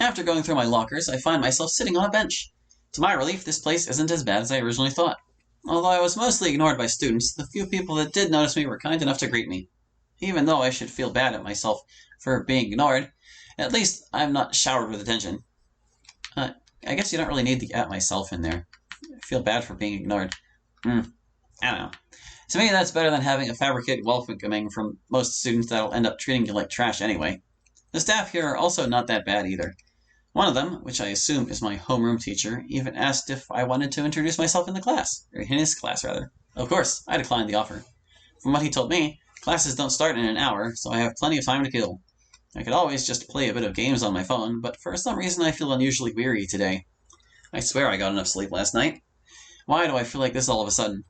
After going through my lockers, I find myself sitting on a bench. To my relief, this place isn't as bad as I originally thought. Although I was mostly ignored by students, the few people that did notice me were kind enough to greet me. Even though I should feel bad at myself for being ignored, at least I'm not showered with attention. I guess you don't really need the at myself in there. I feel bad for being ignored. I don't know. To me, that's better than having a fabricated welcoming from most students that'll end up treating you like trash anyway. The staff here are also not that bad either. One of them, which I assume is my homeroom teacher, even asked if I wanted to introduce myself in the class. Or in his class, rather. Of course, I declined the offer. From what he told me, classes don't start in an hour, so I have plenty of time to kill. I could always just play a bit of games on my phone, but for some reason I feel unusually weary today. I swear I got enough sleep last night. Why do I feel like this all of a sudden?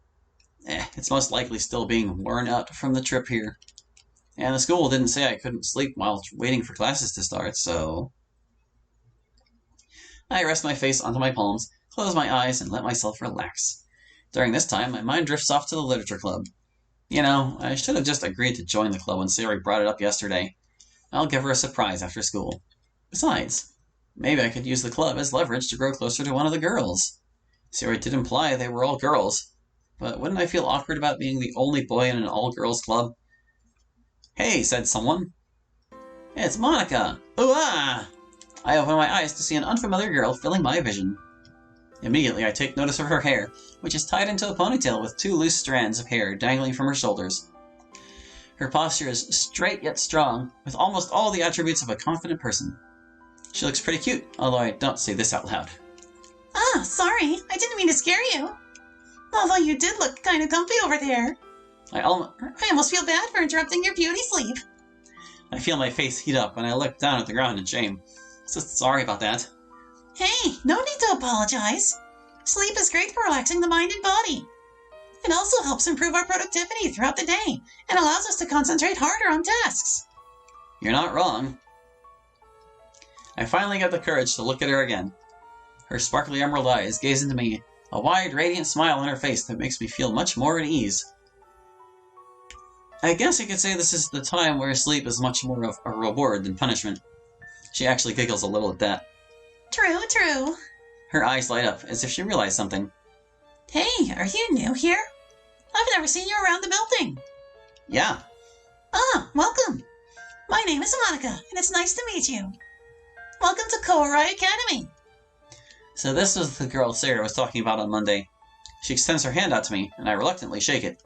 It's most likely still being worn out from the trip here. And the school didn't say I couldn't sleep while waiting for classes to start, so... I rest my face onto my palms, close my eyes, and let myself relax. During this time, my mind drifts off to the literature club. You know, I should have just agreed to join the club when Sayori brought it up yesterday. I'll give her a surprise after school. Besides, maybe I could use the club as leverage to grow closer to one of the girls. Sayori did imply they were all girls, but wouldn't I feel awkward about being the only boy in an all-girls club? Hey, said someone. It's Monica! Ooh-ah! I open my eyes to see an unfamiliar girl filling my vision. Immediately, I take notice of her hair, which is tied into a ponytail with 2 loose strands of hair dangling from her shoulders. Her posture is straight yet strong, with almost all the attributes of a confident person. She looks pretty cute, although I don't say this out loud. Ah, sorry, I didn't mean to scare you. Although you did look kind of comfy over there. I almost feel bad for interrupting your beauty sleep. I feel my face heat up and I look down at the ground in shame. So sorry about that. Hey, no need to apologize. Sleep is great for relaxing the mind and body. It also helps improve our productivity throughout the day and allows us to concentrate harder on tasks. You're not wrong. I finally get the courage to look at her again. Her sparkly emerald eyes gaze into me, a wide, radiant smile on her face that makes me feel much more at ease. I guess you could say this is the time where sleep is much more of a reward than punishment. She actually giggles a little at that. True, true. Her eyes light up, as if she realized something. Hey, are you new here? I've never seen you around the building. Yeah. Ah, welcome. My name is Monica, and it's nice to meet you. Welcome to Kouroi Academy. So this was the girl Sarah was talking about on Monday. She extends her hand out to me, and I reluctantly shake it.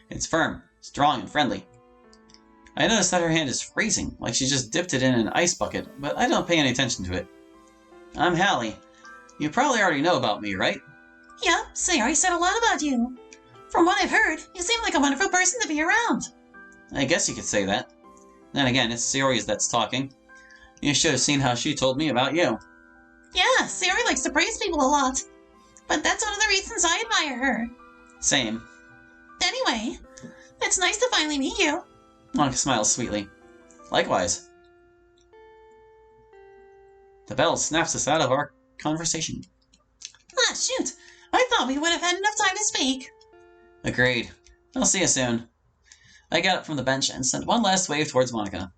It's firm, strong, and friendly. I notice that her hand is freezing, like she just dipped it in an ice bucket, but I don't pay any attention to it. I'm Hallie. You probably already know about me, right? Yeah, Sayori said a lot about you. From what I've heard, you seem like a wonderful person to be around. I guess you could say that. Then again, it's Sayori that's talking. You should have seen how she told me about you. Yeah, Sayori likes to praise people a lot. But that's one of the reasons I admire her. Same. Anyway, it's nice to finally meet you. Monica smiles sweetly. Likewise. The bell snaps us out of our conversation. Ah, shoot. I thought we would have had enough time to speak. Agreed. I'll see you soon. I got up from the bench and sent one last wave towards Monica.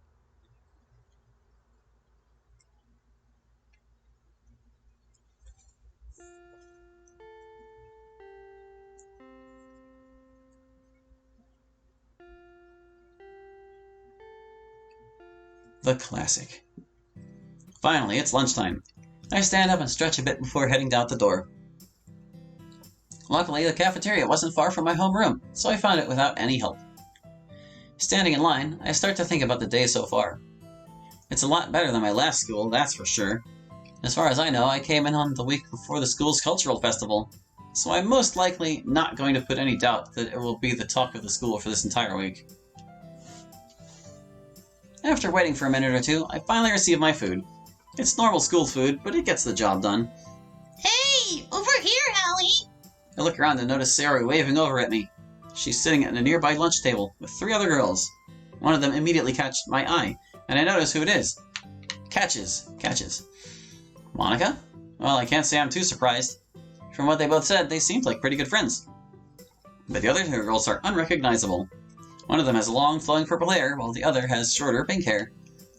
The classic. Finally, it's lunchtime. I stand up and stretch a bit before heading out the door. Luckily, the cafeteria wasn't far from my homeroom, so I found it without any help. Standing in line, I start to think about the day so far. It's a lot better than my last school, that's for sure. As far as I know, I came in on the week before the school's cultural festival, so I'm most likely not going to put any doubt that it will be the talk of the school for this entire week. After waiting for a minute or two, I finally receive my food. It's normal school food, but it gets the job done. Hey, over here, Hallie! I look around and notice Sayori waving over at me. She's sitting at a nearby lunch table with 3 other girls. One of them immediately catches my eye, and I notice who it is. Catches. Monica? Well, I can't say I'm too surprised. From what they both said, they seemed like pretty good friends. But the other 2 girls are unrecognizable. One of them has long, flowing purple hair, while the other has shorter pink hair.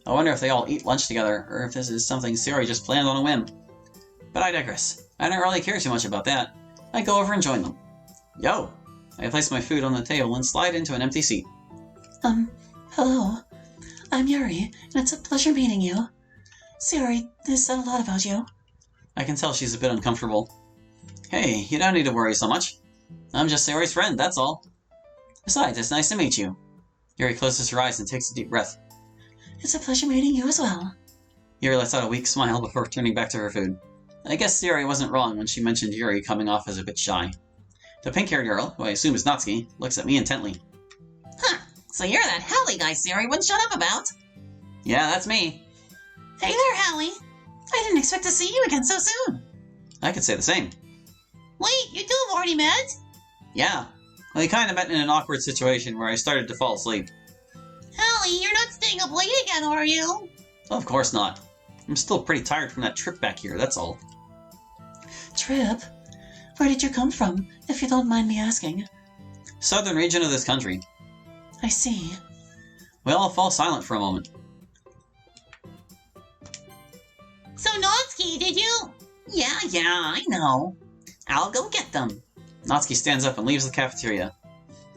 I wonder if they all eat lunch together, or if this is something Sayori just planned on a whim. But I digress. I don't really care too much about that. I go over and join them. Yo! I place my food on the table and slide into an empty seat. Hello. I'm Yuri, and it's a pleasure meeting you. Sayori has said a lot about you. I can tell she's a bit uncomfortable. Hey, you don't need to worry so much. I'm just Sayori's friend, that's all. Besides, it's nice to meet you. Yuri closes her eyes and takes a deep breath. It's a pleasure meeting you as well. Yuri lets out a weak smile before turning back to her food. I guess Sayori wasn't wrong when she mentioned Yuri coming off as a bit shy. The pink-haired girl, who I assume is Natsuki, looks at me intently. Huh, so you're that Hallie guy Sayori wouldn't shut up about? Yeah, that's me. Hey there, Hallie. I didn't expect to see you again so soon. I could say the same. Wait, you two have already met? Yeah. We kind of met in an awkward situation where I started to fall asleep. Hallie, you're not staying up late again, are you? Of course not. I'm still pretty tired from that trip back here, that's all. Trip? Where did you come from, if you don't mind me asking? Southern region of this country. I see. We all fall silent for a moment. So Natsuki, did you? Yeah, I know. I'll go get them. Natsuki stands up and leaves the cafeteria.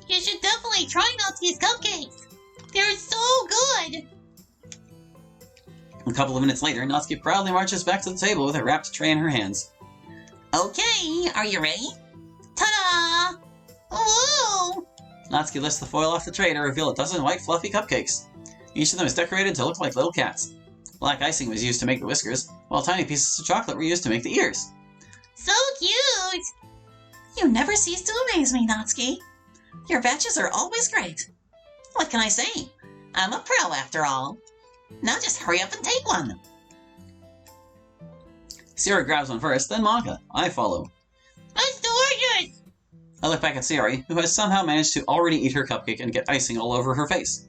You should definitely try Natsuki's cupcakes. They're so good. A couple of minutes later, Natsuki proudly marches back to the table with a wrapped tray in her hands. Okay, are you ready? Ta-da! Whoa! Natsuki lifts the foil off the tray to reveal a dozen white fluffy cupcakes. Each of them is decorated to look like little cats. Black icing was used to make the whiskers, while tiny pieces of chocolate were used to make the ears. So cute! You never cease to amaze me, Natsuki. Your batches are always great. What can I say? I'm a pro after all. Now just hurry up and take one. Sayori grabs one first, then Maka. I follow. That's delicious! I look back at Sayori, who has somehow managed to already eat her cupcake and get icing all over her face.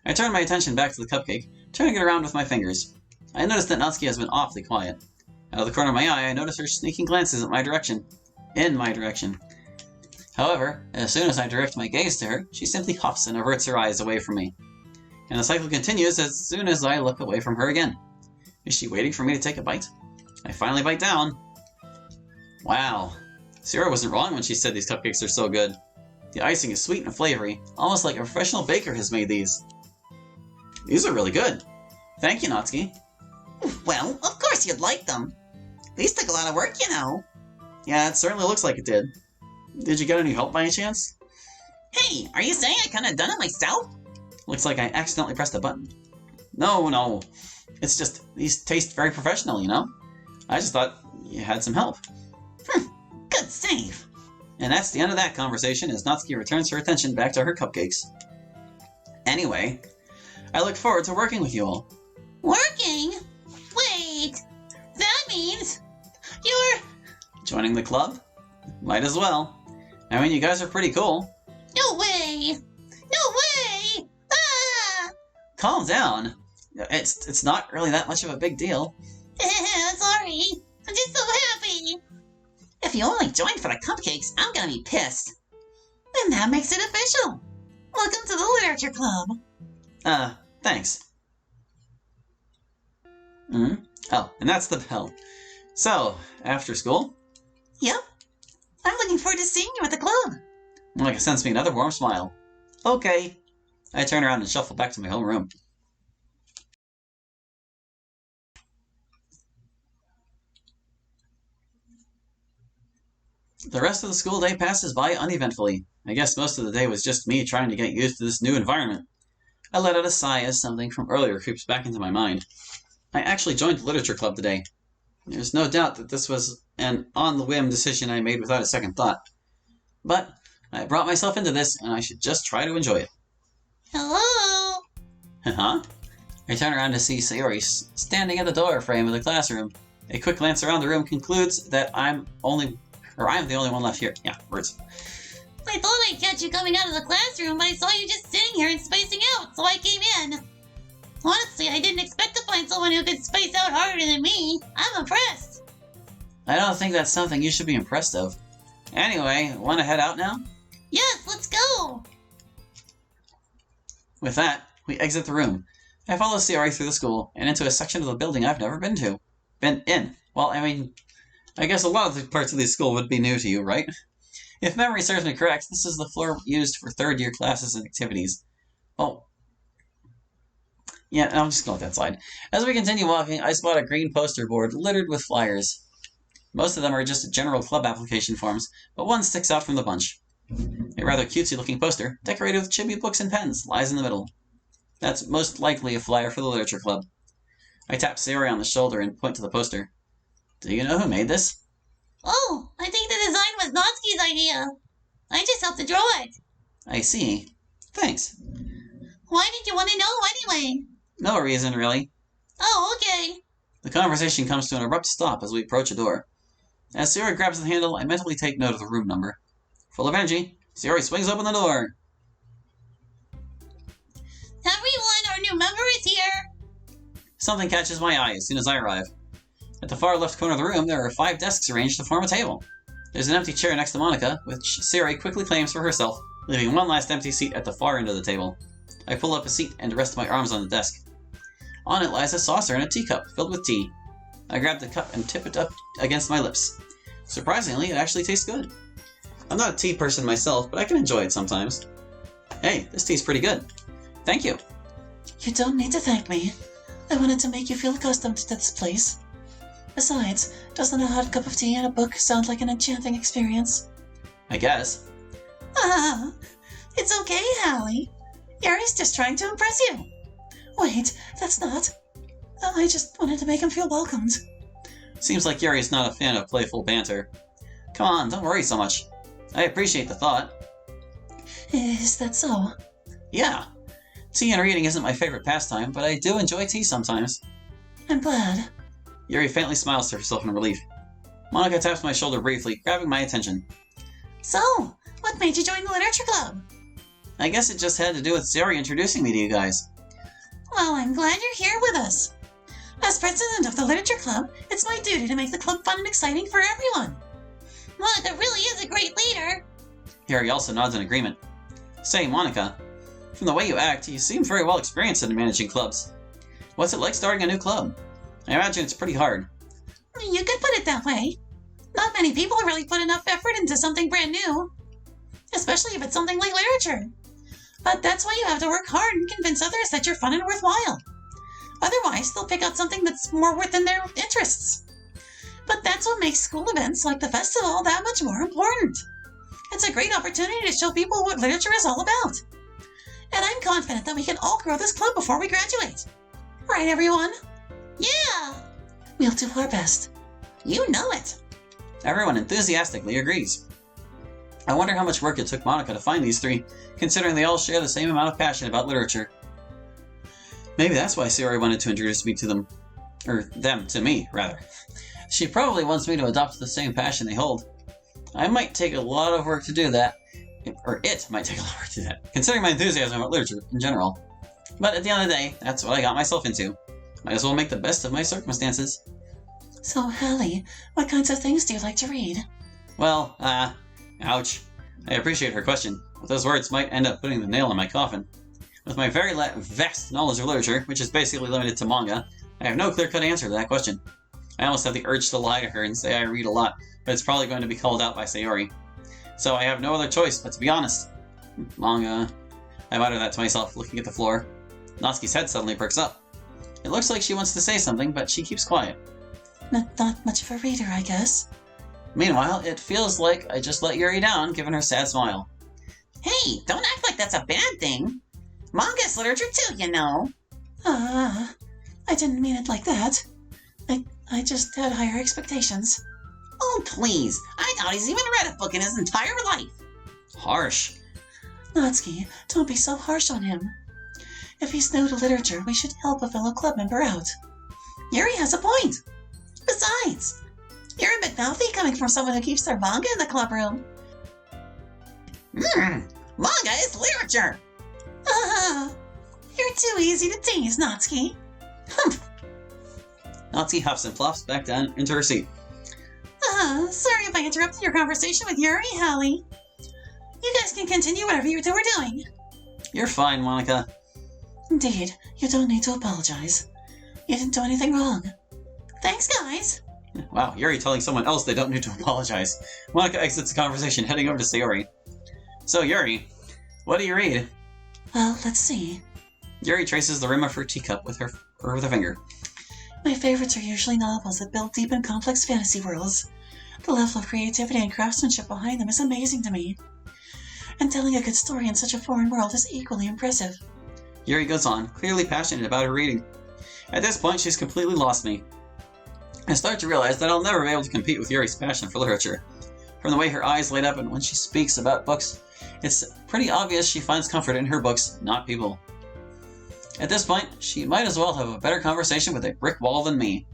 I turn my attention back to the cupcake, turning it around with my fingers. I notice that Natsuki has been awfully quiet. Out of the corner of my eye, I notice her sneaking glances at my direction. In my direction. However, as soon as I direct my gaze to her, she simply huffs and averts her eyes away from me. And the cycle continues as soon as I look away from her again. Is she waiting for me to take a bite? I finally bite down. Wow. Sayori wasn't wrong when she said these cupcakes are so good. The icing is sweet and flavory, almost like a professional baker has made these. These are really good. Thank you, Natsuki. Well, of course you'd like them. These took a lot of work, you know. Yeah, it certainly looks like it did. Did you get any help by any chance? Hey, are you saying I couldn't have done it myself? Looks like I accidentally pressed a button. No. It's just, these taste very professional, you know? I just thought you had some help. Good save. And that's the end of that conversation as Natsuki returns her attention back to her cupcakes. Anyway, I look forward to working with you all. Working? Wait, that means you're... Joining the club? Might as well. I mean, you guys are pretty cool. No way! No way! Ah! Calm down. It's not really that much of a big deal. Sorry. I'm just so happy. If you only joined for the cupcakes, I'm gonna be pissed. And that makes it official. Welcome to the Literature Club. Thanks. Oh, and that's the bell. So, after school? Yep. I'm looking forward to seeing you at the club. Like it sends me another warm smile. Okay. I turn around and shuffle back to my homeroom. The rest of the school day passes by uneventfully. I guess most of the day was just me trying to get used to this new environment. I let out a sigh as something from earlier creeps back into my mind. I actually joined the Literature Club today. There's no doubt that this was an on-the-whim decision I made without a second thought. But I brought myself into this, and I should just try to enjoy it. Hello? Huh? I turn around to see Sayori standing at the door frame of the classroom. A quick glance around the room concludes that I'm the only one left here. Yeah, words. I thought I'd catch you coming out of the classroom, but I saw you just sitting here and spacing out, so I came in. Honestly, I didn't expect to find someone who could space out harder than me. I'm impressed. I don't think that's something you should be impressed of. Anyway, want to head out now? Yes, let's go. With that, we exit the room. I follow Sayori through the school and into a section of the building I've never been in. Well, I mean, I guess a lot of the parts of the school would be new to you, right? If memory serves me correct, this is the floor used for third-year classes and activities. Oh. Yeah, I'm just going to let that slide. As we continue walking, I spot a green poster board littered with flyers. Most of them are just general club application forms, but one sticks out from the bunch. A rather cutesy-looking poster, decorated with chibi books and pens, lies in the middle. That's most likely a flyer for the Literature Club. I tap Sayori on the shoulder and point to the poster. Do you know who made this? Oh, I think the design was Natsuki's idea. I just helped to draw it. I see. Thanks. Why did you want to know anyway? No reason, really. Oh, okay. The conversation comes to an abrupt stop as we approach a door. As Sayori grabs the handle, I mentally take note of the room number. Full of energy, Sayori swings open the door. Everyone, our new member is here. Something catches my eye as soon as I arrive. At the far left corner of the room, there are 5 desks arranged to form a table. There's an empty chair next to Monica, which Sayori quickly claims for herself, leaving one last empty seat at the far end of the table. I pull up a seat and rest my arms on the desk. On it lies a saucer and a teacup filled with tea. I grab the cup and tip it up against my lips. Surprisingly, it actually tastes good. I'm not a tea person myself, but I can enjoy it sometimes. Hey, this tea's pretty good. Thank you. You don't need to thank me. I wanted to make you feel accustomed to this place. Besides, doesn't a hot cup of tea and a book sound like an enchanting experience? I guess. Ah, it's okay, Hallie. Yuri's just trying to impress you. Wait, that's not. I just wanted to make him feel welcomed. Seems like Yuri's not a fan of playful banter. Come on, don't worry so much. I appreciate the thought. Is that so? Yeah. Tea and reading isn't my favorite pastime, but I do enjoy tea sometimes. I'm glad. Yuri faintly smiles to herself in relief. Monica taps my shoulder briefly, grabbing my attention. So, what made you join the Literature Club? I guess it just had to do with Sayori introducing me to you guys. Well, I'm glad you're here with us. As president of the Literature Club, it's my duty to make the club fun and exciting for everyone. Monica really is a great leader. Yuri also nods in agreement. Say, Monica, from the way you act, you seem very well experienced in managing clubs. What's it like starting a new club? I imagine it's pretty hard. You could put it that way. Not many people really put enough effort into something brand new. Especially if it's something like literature. But that's why you have to work hard and convince others that you're fun and worthwhile. Otherwise, they'll pick out something that's more within their interests. But that's what makes school events like the festival that much more important. It's a great opportunity to show people what literature is all about. And I'm confident that we can all grow this club before we graduate. Right, everyone? Yeah! We'll do our best. You know it. Everyone enthusiastically agrees. I wonder how much work it took Monica to find these 3, considering they all share the same amount of passion about literature. Maybe that's why Sayori wanted to introduce me to them. Or them to me, rather. She probably wants me to adopt the same passion they hold. I might take a lot of work to do that. Or it might take a lot of work to do that, considering my enthusiasm about literature in general. But at the end of the day, that's what I got myself into. Might as well make the best of my circumstances. So, Hallie, what kinds of things do you like to read? Well, ouch. I appreciate her question, but those words might end up putting the nail in my coffin. With my very vast knowledge of literature, which is basically limited to manga, I have no clear-cut answer to that question. I almost have the urge to lie to her and say I read a lot, but it's probably going to be called out by Sayori. So I have no other choice but to be honest. Manga. I mutter that to myself, looking at the floor. Natsuki's head suddenly perks up. It looks like she wants to say something, but she keeps quiet. Not much of a reader, I guess. Meanwhile, it feels like I just let Yuri down, given her sad smile. Hey, don't act like that's a bad thing. Manga's literature too, you know. I didn't mean it like that. I just had higher expectations. Oh, please. I doubt he's even read a book in his entire life. Harsh. Natsuki, don't be so harsh on him. If he's new to literature, we should help a fellow club member out. Yuri has a point. Besides, you're a bit mouthy coming from someone who keeps their manga in the club room. Manga is literature. You're too easy to tease, Natsuki. Humph. Natsuki huffs and plops back down into her seat. Sorry if I interrupted your conversation with Yuri, Hallie. You guys can continue whatever you two are doing. You're fine, Monica. Indeed, you don't need to apologize. You didn't do anything wrong. Thanks, guys. Wow, Yuri telling someone else they don't need to apologize. Monica exits the conversation, heading over to Sayori. So, Yuri, what do you read? Well, let's see. Yuri traces the rim of her teacup with her finger. My favorites are usually novels that build deep and complex fantasy worlds. The level of creativity and craftsmanship behind them is amazing to me. And telling a good story in such a foreign world is equally impressive. Yuri goes on, clearly passionate about her reading. At this point, she's completely lost me. I start to realize that I'll never be able to compete with Yuri's passion for literature. From the way her eyes light up and when she speaks about books, it's pretty obvious she finds comfort in her books, not people. At this point, she might as well have a better conversation with a brick wall than me.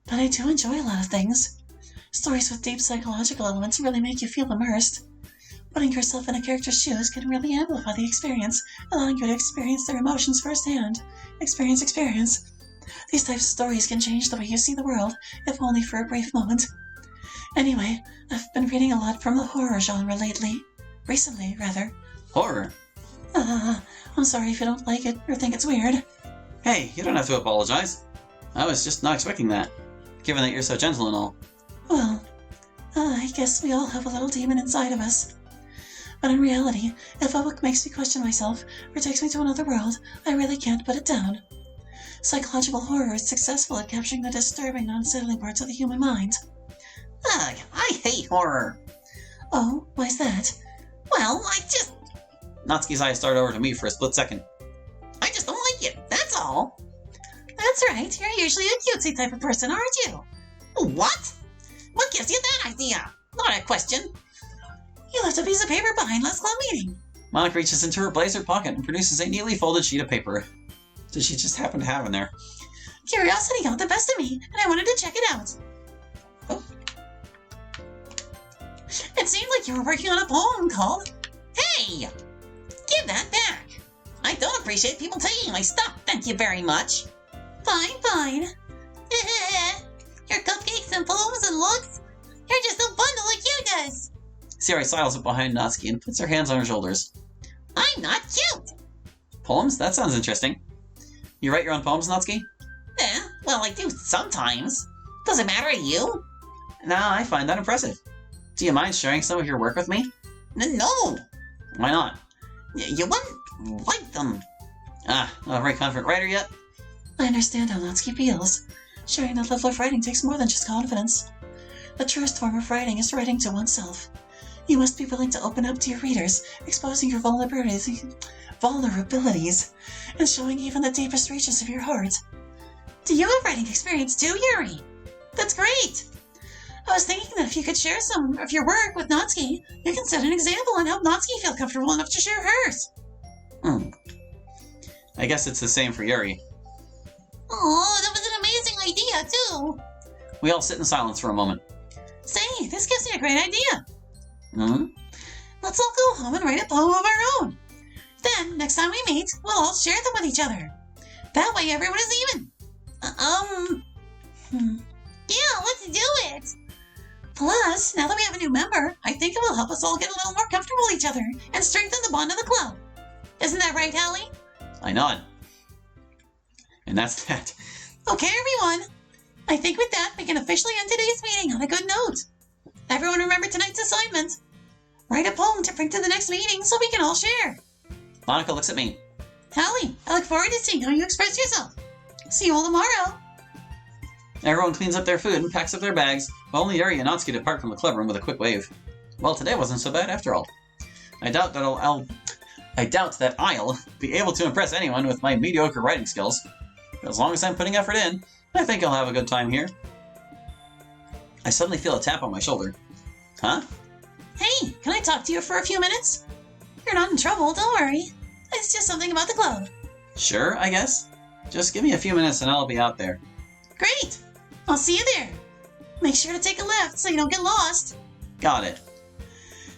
But I do enjoy a lot of things. Stories with deep psychological elements really make you feel immersed. Putting yourself in a character's shoes can really amplify the experience, allowing you to experience their emotions firsthand. Experience. These types of stories can change the way you see the world, if only for a brief moment. Anyway, I've been reading a lot from the horror genre recently. Horror? I'm sorry if you don't like it or think it's weird. Hey, you don't have to apologize. I was just not expecting that, given that you're so gentle and all. Well, I guess we all have a little demon inside of us. But in reality, if a book makes me question myself or takes me to another world, I really can't put it down. Psychological horror is successful at capturing the disturbing, unsettling parts of the human mind. Ugh, I hate horror. Oh, why's that? Well, Natsuki's eyes start over to me for a split second. I just don't like it, that's all. That's right, you're usually a cutesy type of person, aren't you? What? What gives you that idea? Not a question. You left a piece of paper behind last club meeting. Monica reaches into her blazer pocket and produces a neatly folded sheet of paper. Does she just happen to have in there? Curiosity got the best of me, and I wanted to check it out. Oh. It seemed like you were working on a poem called... Hey! Give that back. I don't appreciate people taking my stuff, thank you very much. Fine. Your cupcakes and poems and looks, you're just a bundle of cuteness. Sayori sidles up behind Natsuki and puts her hands on her shoulders. I'm not cute. Poems? That sounds interesting. You write your own poems, Natsuki? Well, I do sometimes. Does it matter to you? Nah, I find that impressive. Do you mind sharing some of your work with me? No. Why not? You wouldn't like them. Not a very confident writer yet? I understand how Natsuki feels. Sharing that level of writing takes more than just confidence. The truest form of writing is writing to oneself. You must be willing to open up to your readers, exposing your vulnerabilities, and showing even the deepest reaches of your heart. Do you have writing experience too, Yuri? That's great! I was thinking that if you could share some of your work with Natsuki, you can set an example and help Natsuki feel comfortable enough to share hers. I guess it's the same for Yuri. Oh, that was an amazing idea, too. We all sit in silence for a moment. Say, this gives me a great idea. Hmm? Let's all go home and write a poem of our own. Then, next time we meet, we'll all share them with each other. That way everyone is even. Yeah, let's do it. Plus, now that we have a new member, I think it will help us all get a little more comfortable with each other and strengthen the bond of the club. Isn't that right, Hallie? I nod. And that's that. Okay, everyone. I think with that, we can officially end today's meeting on a good note. Everyone remember tonight's assignment. Write a poem to bring to the next meeting so we can all share. Monica looks at me. Hallie, I look forward to seeing how you express yourself. See you all tomorrow. Everyone cleans up their food and packs up their bags, while only Yuri and Natsuki depart from the clubroom with a quick wave. Well, today wasn't so bad after all. I doubt that I'll be able to impress anyone with my mediocre writing skills. But as long as I'm putting effort in, I think I'll have a good time here. I suddenly feel a tap on my shoulder. Huh? Hey, can I talk to you for a few minutes? You're not in trouble, don't worry. It's just something about the club. Sure, I guess. Just give me a few minutes and I'll be out there. Great! I'll see you there. Make sure to take a left so you don't get lost. Got it.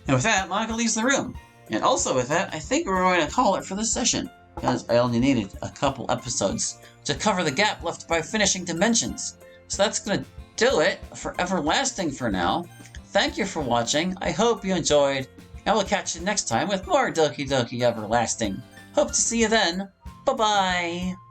And with that, Monica leaves the room. And also with that, I think we're going to call it for this session, because I only needed a couple episodes to cover the gap left by finishing Dimensions. So that's going to do it for Everlasting for now. Thank you for watching. I hope you enjoyed, and we'll catch you next time with more Doki Doki Everlasting. Hope to see you then. Bye-bye.